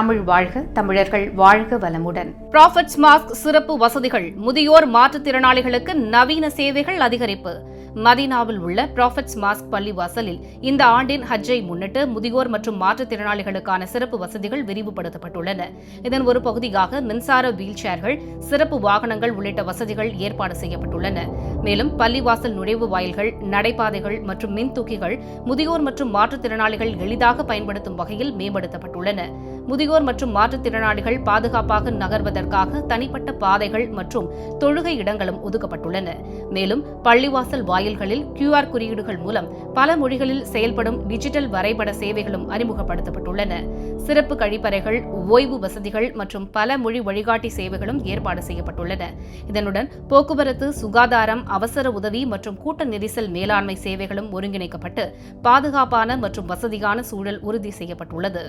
தமிழ் வாழ்க, தமிழர்கள் வாழ்க வளமுடன். ப்ராஃபிட்ஸ் மாஸ்க் சிறப்பு வசதிகள், முதியோர் மாற்றுத்திறனாளிகளுக்கு நவீன சேவைகள் அதிகரிப்பு. மதீனாவில் உள்ள ப்ராஃபிட்ஸ் மாஸ்க் பள்ளிவாசலில் இந்த ஆண்டின் ஹஜ்ஜை முன்னிட்டு முதியோர் மற்றும் மாற்றுத்திறனாளிகளுக்கான சிறப்பு வசதிகள் விரிவுபடுத்தப்பட்டுள்ளன. இதன் ஒரு பகுதியாக மின்சார வீல் சேர்கள், சிறப்பு வாகனங்கள் உள்ளிட்ட வசதிகள் ஏற்பாடு செய்யப்பட்டுள்ளன. மேலும் பள்ளிவாசல் நுழைவு வாயில்கள், நடைபாதைகள் மற்றும் மின் தூக்கிகள் முதியோர் மற்றும் மாற்றுத்திறனாளிகள் எளிதாக பயன்படுத்தும் வகையில் மேம்படுத்தப்பட்டுள்ளன. முதியோர் மற்றும் மாற்றுத்திறனாளிகள் பாதுகாப்பாக நகர்வதற்காக தனிப்பட்ட பாதைகள் மற்றும் தொழுகை இடங்களும் ஒதுக்கப்பட்டுள்ளன. மேலும் பள்ளிவாசல் வாயில்களில் QR குறியீடுகள் மூலம் பல மொழிகளில் செயல்படும் டிஜிட்டல் வரைபட சேவைகளும் அறிமுகப்படுத்தப்பட்டுள்ளன. சிறப்பு கழிப்பறைகள், ஓய்வு வசதிகள் மற்றும் பல மொழி வழிகாட்டி சேவைகளும் ஏற்பாடு செய்யப்பட்டுள்ளன. இதனுடன் போக்குவரத்து, சுகாதாரம், அவசர உதவி மற்றும் கூட்ட நெரிசல் மேலாண்மை சேவைகளும் ஒருங்கிணைக்கப்பட்டு பாதுகாப்பான மற்றும் வசதியான சூழல் உறுதி செய்யப்பட்டுள்ளது.